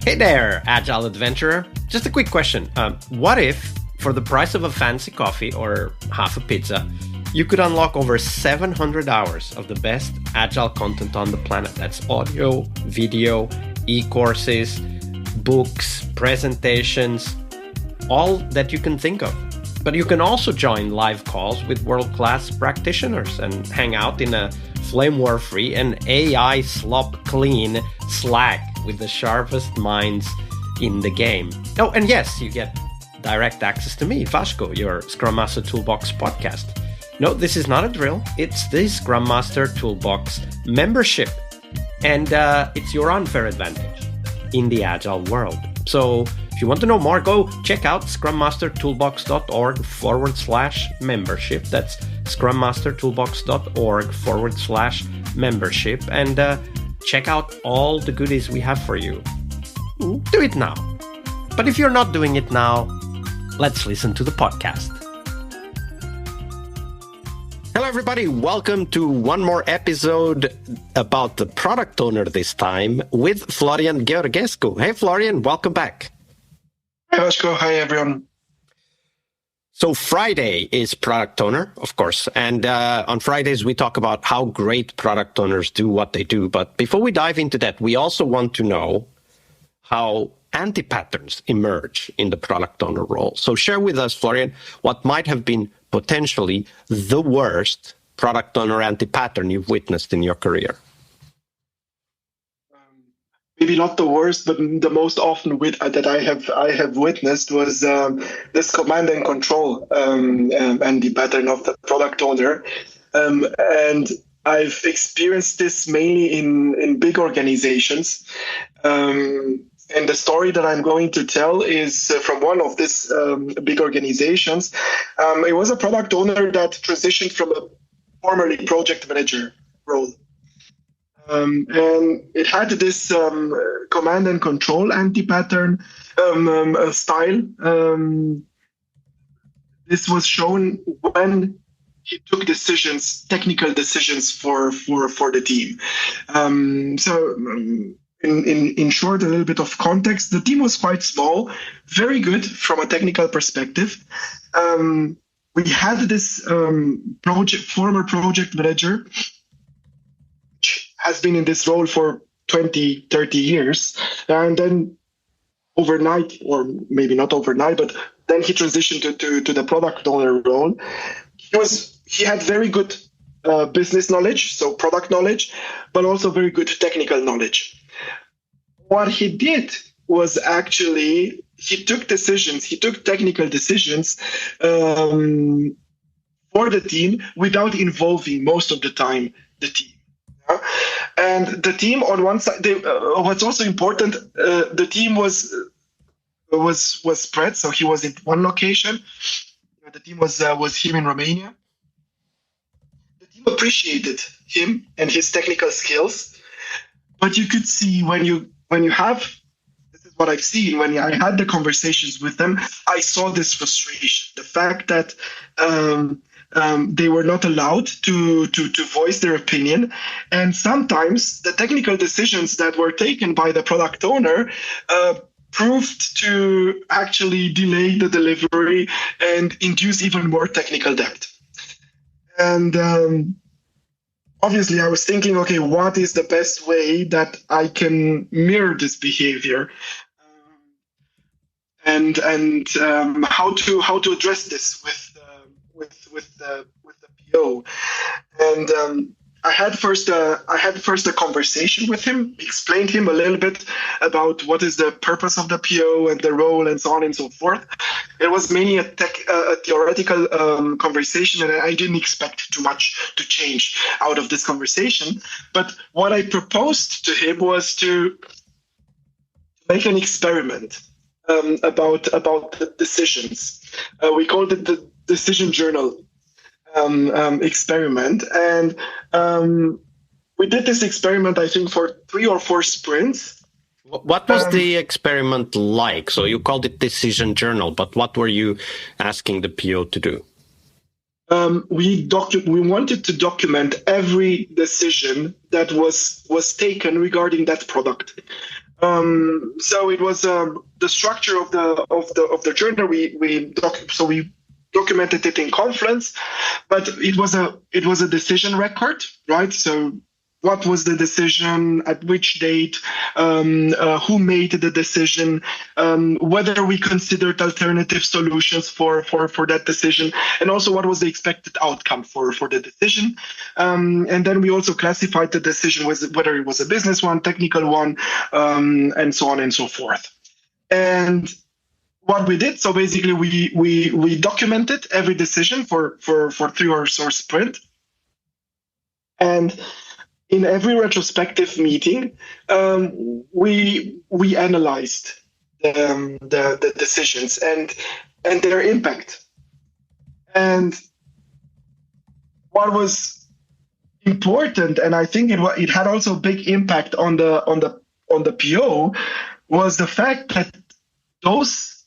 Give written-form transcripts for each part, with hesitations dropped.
Hey there, Agile Adventurer. Just a quick question. What if, for the price of a fancy coffee or half a pizza, you could unlock over 700 hours of the best Agile content on the planet? That's audio, video, e-courses, books, presentations, all that you can think of. But you can also join live calls with world-class practitioners and hang out in a flame war-free and AI slop-clean Slack with the sharpest minds in the game. Oh, and yes, you get direct access to me, Vasco, your Scrum Master Toolbox podcast. No, this is not a drill. It's the Scrum Master Toolbox membership. And it's your unfair advantage in the Agile world. So if you want to know more, go check out scrummastertoolbox.org/membership. That's scrummastertoolbox.org/membership. And check out all the goodies we have for you. Do it now. But if you're not doing it now, let's listen to the podcast. Hello, everybody. Welcome to one more episode about the product owner this time with Florian Georgescu. Hey, Florian, welcome back. Hi, Vasco. Hi, everyone. So Friday is product owner, of course. And on Fridays, we talk about how great product owners do what they do. But before we dive into that, we also want to know how anti-patterns emerge in the product owner role. So share with us, Florian, what might have been potentially the worst product owner anti-pattern you've witnessed in your career. Maybe not the worst, but the most often that I have witnessed was this command and control anti-pattern of the product owner, and I've experienced this mainly in big organizations. And the story that I'm going to tell is from one of these big organizations. It was a product owner that transitioned from a formerly project manager role. And it had this command and control anti-pattern style. This was shown when he took decisions, technical decisions for the team. In short, a little bit of context, the team was quite small, very good from a technical perspective. We had this former project manager, which has been in this role for 20, 30 years. And then overnight, or maybe not overnight, but then he transitioned to the product owner role. He had very good business knowledge, so product knowledge, but also very good technical knowledge. What he did was actually he took technical decisions for the team without involving most of the time the team. And the team on one side, what's also important, the team was spread, so he was in one location. The team was him in Romania. The team appreciated him and his technical skills, but you could see when you have, this is what I've seen, when I had the conversations with them, I saw this frustration, the fact that they were not allowed to voice their opinion. And sometimes the technical decisions that were taken by the product owner proved to actually delay the delivery and induce even more technical debt. And obviously, I was thinking, okay, what is the best way that I can mirror this behavior, and how to address this with the PO. And I had first a conversation with him, explained him a little bit about what is the purpose of the PO and the role and so on and so forth. It was mainly a theoretical conversation, and I didn't expect too much to change out of this conversation. But what I proposed to him was to make an experiment about the decisions. We called it the decision journal experiment, and we did this experiment, I think, for 3 or 4 sprints. What was the experiment like? So you called it decision journal, but what were you asking the PO to do? We wanted to document every decision that was taken regarding that product. So it was the structure of the journal. We documented it in Confluence, but it was a decision record, right? So what was the decision, at which date, who made the decision, whether we considered alternative solutions for that decision, and also what was the expected outcome for the decision. And then we also classified the decision, whether it was a business one, technical one, and so on and so forth. And what we did, so basically we documented every decision for 3 or so sprint. And in every retrospective meeting, we analyzed the decisions and their impact. And what was important, and I think it had also a big impact on the PO, was the fact that those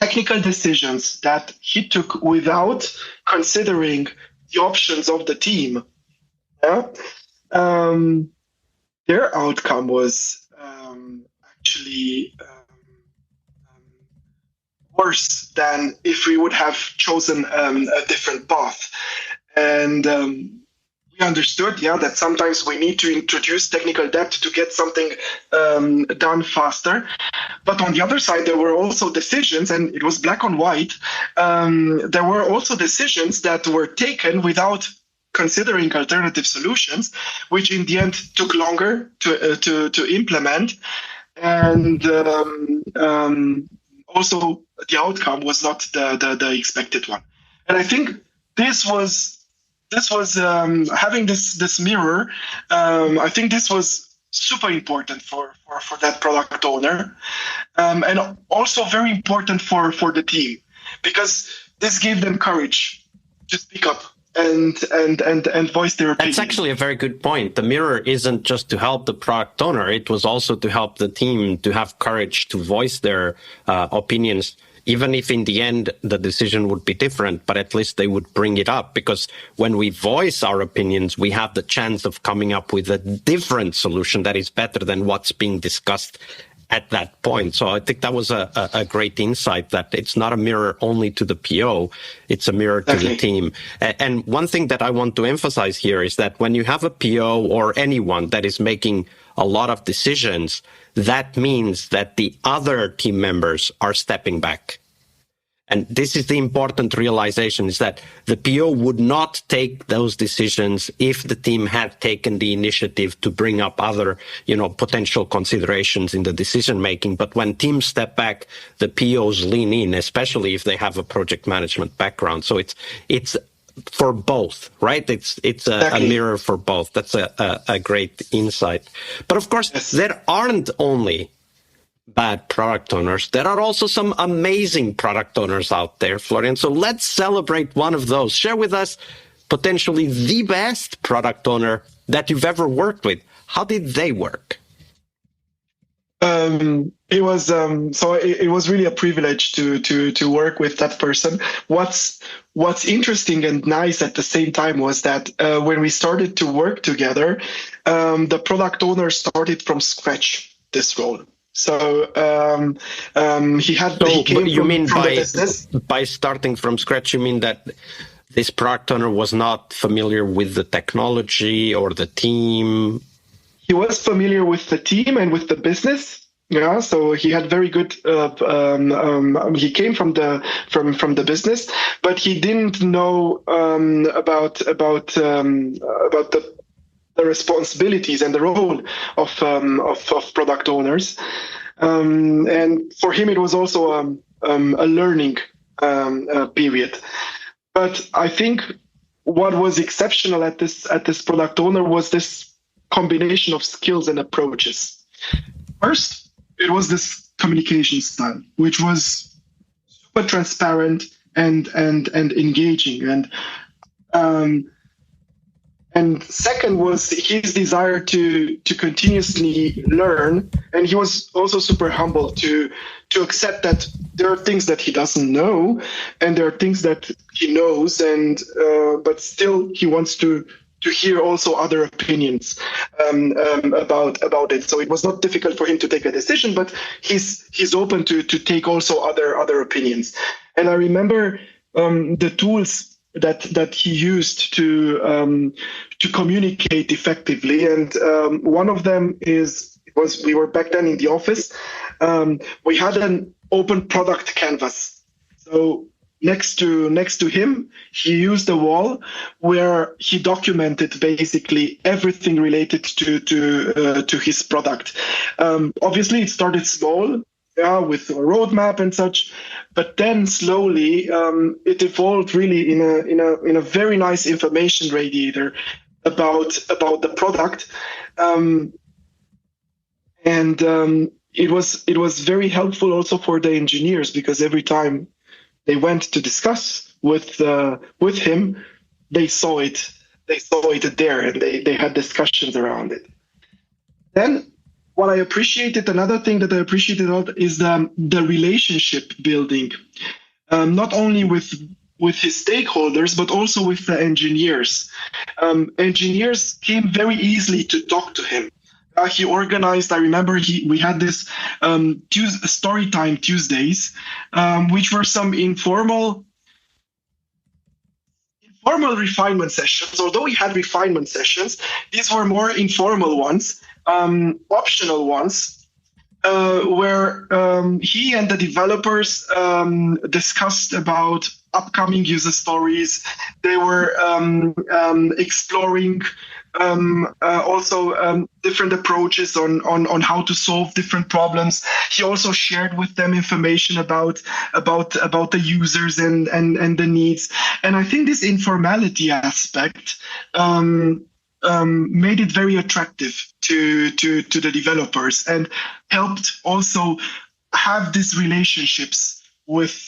technical decisions that he took without considering the options of the team, their outcome was actually worse than if we would have chosen a different path. And we understood, that sometimes we need to introduce technical debt to get something done faster. But on the other side, there were also decisions, and it was black on white. There were also decisions that were taken without considering alternative solutions, which in the end took longer to implement, and also the outcome was not the expected one. And I think this was having this mirror. I think this was super important for that product owner, and also very important for the team, because this gave them courage to speak up and voice their opinion. That's actually a very good point. The mirror isn't just to help the product owner. It was also to help the team to have courage to voice their opinions, even if in the end the decision would be different, but at least they would bring it up. Because when we voice our opinions, we have the chance of coming up with a different solution that is better than what's being discussed at that point. So I think that was a great insight, that it's not a mirror only to the PO, it's a mirror to the team. And one thing that I want to emphasize here is that when you have a PO or anyone that is making a lot of decisions, that means that the other team members are stepping back. And this is the important realization, is that the PO would not take those decisions if the team had taken the initiative to bring up other, potential considerations in the decision making. But when teams step back, the POs lean in, especially if they have a project management background. So it's for both, right? It's a mirror for both. That's a great insight. But of course, there aren't only bad product owners. There are also some amazing product owners out there, Florian. So let's celebrate one of those. Share with us potentially the best product owner that you've ever worked with. How did they work? It was really a privilege to work with that person. What's interesting and nice at the same time was that when we started to work together, the product owner started from scratch this role. So he came from the business. By starting from scratch, you mean that this product owner was not familiar with the technology or the team? He was familiar with the team and with the business. Yeah, so he had very good. He came from the business, but he didn't know about the responsibilities and the role of product owners, and for him it was also a learning period. But I think what was exceptional at this product owner was this combination of skills and approaches. First, it was this communication style, which was super transparent and engaging, and second was his desire to continuously learn, and he was also super humble to accept that there are things that he doesn't know, and there are things that he knows, and but still he wants to to hear also other opinions about it. So it was not difficult for him to take a decision, but he's open to take also other opinions. And I remember the tools that he used to communicate effectively, and one of them was we were back then in the office. We had an open product canvas. So next to him, he used a wall where he documented basically everything related to his product. Obviously, it started small, with a roadmap and such, but then slowly it evolved really in a very nice information radiator about the product, and it was very helpful also for the engineers, because every time they went to discuss with him, they saw it there, and they had discussions around it. Then what I appreciated, another thing that I appreciated a lot, is the relationship building, not only with his stakeholders, but also with the engineers. Engineers came very easily to talk to him. He organized, I remember we had this Storytime Tuesdays, which were some informal refinement sessions. Although we had refinement sessions, these were more informal ones, optional ones, where he and the developers discussed about upcoming user stories. They were exploring also different approaches on how to solve different problems. He also shared with them information about the users and the needs. And I think this informality aspect made it very attractive to the developers, and helped also have these relationships with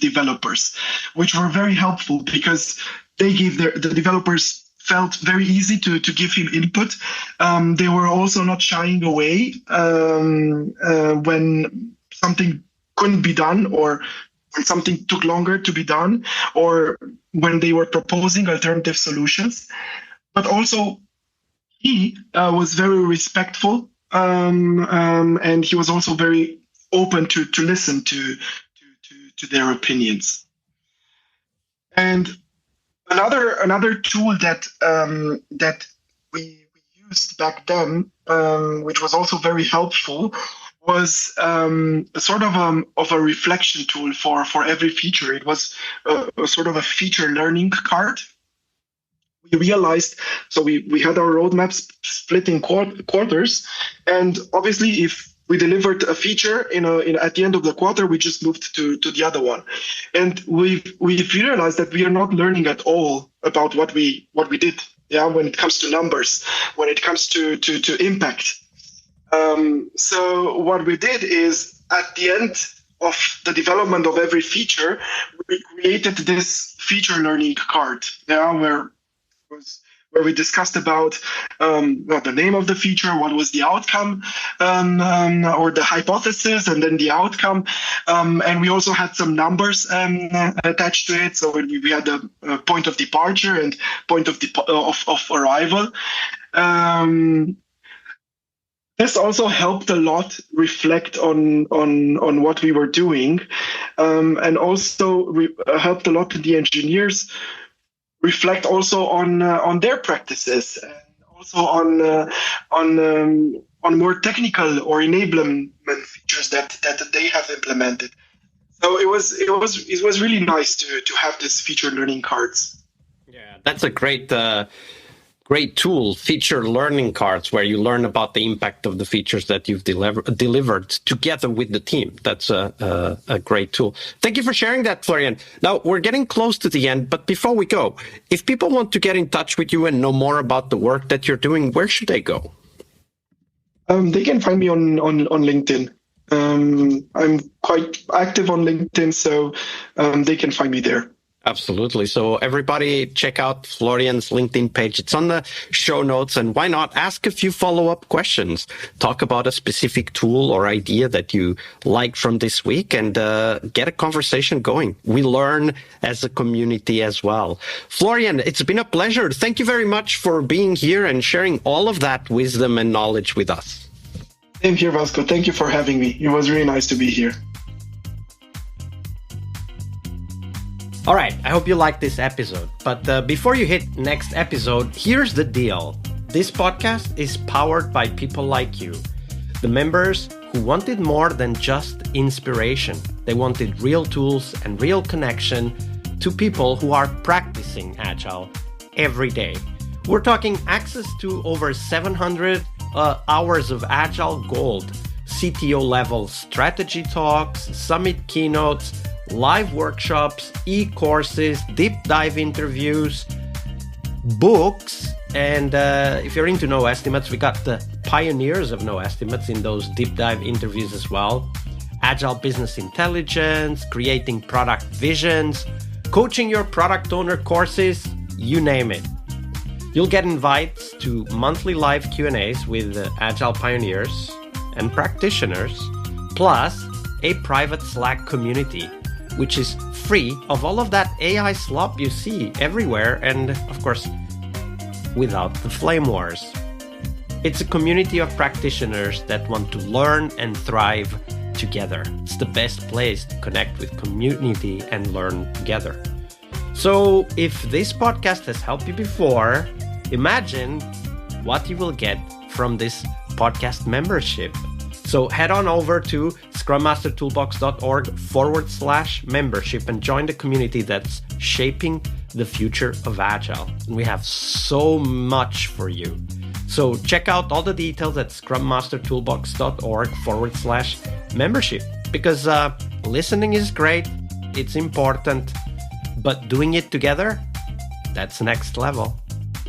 developers, which were very helpful, because they gave the developers felt very easy to give him input. They were also not shying away when something couldn't be done, or when something took longer to be done, or when they were proposing alternative solutions. But also, he was very respectful, and he was also very open to listen to their opinions. And another tool that we used back then, which was also very helpful, was sort of a reflection tool for every feature. It was a sort of a feature learning card. We realized, so we had our roadmaps split in quarters, and obviously if we delivered a feature at the end of the quarter, we just moved to the other one. And we realized that we are not learning at all about what we did, when it comes to numbers, when it comes to impact. So what we did is, at the end of the development of every feature, we created this feature learning card, where we discussed about the name of the feature, what was the outcome, or the hypothesis, and then the outcome. And we also had some numbers attached to it. So we had a point of departure and point of arrival. This also helped a lot reflect on what we were doing, and also helped a lot to the engineers reflect also on their practices, and also on more technical or enablement features that they have implemented. So it was really nice to have this feature learning cards. Yeah, that's a great tool, feature learning cards, where you learn about the impact of the features that you've delivered together with the team. That's a great tool. Thank you for sharing that, Florian. Now, we're getting close to the end, but before we go, if people want to get in touch with you and know more about the work that you're doing, where should they go? They can find me on LinkedIn. I'm quite active on LinkedIn, so they can find me there. Absolutely. So everybody check out Florian's LinkedIn page. It's on the show notes. And why not ask a few follow-up questions? Talk about a specific tool or idea that you liked from this week and get a conversation going. We learn as a community as well. Florian, it's been a pleasure. Thank you very much for being here and sharing all of that wisdom and knowledge with us. Same here, Vasco. Thank you for having me. It was really nice to be here. All right, I hope you liked this episode. But before you hit next episode, here's the deal. This podcast is powered by people like you, the members who wanted more than just inspiration. They wanted real tools and real connection to people who are practicing Agile every day. We're talking access to over 700 hours of Agile Gold, CTO level strategy talks, summit keynotes, live workshops, e-courses, deep dive interviews, books, and if you're into no estimates, we got the pioneers of no estimates in those deep dive interviews as well. Agile business intelligence, creating product visions, coaching your product owner courses, you name it. You'll get invites to monthly live Q&As with Agile pioneers and practitioners, plus a private Slack community, which is free of all of that AI slop you see everywhere and, of course, without the flame wars. It's a community of practitioners that want to learn and thrive together. It's the best place to connect with community and learn together. So if this podcast has helped you before, imagine what you will get from this podcast membership. So head on over to scrummastertoolbox.org/membership and join the community that's shaping the future of Agile. And we have so much for you. So check out all the details at scrummastertoolbox.org/membership because listening is great, it's important, but doing it together, that's next level.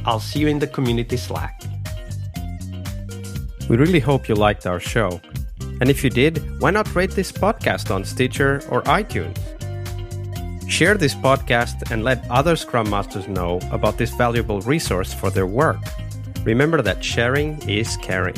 I'll see you in the community Slack. We really hope you liked our show. And if you did, why not rate this podcast on Stitcher or iTunes? Share this podcast and let other Scrum Masters know about this valuable resource for their work. Remember that sharing is caring.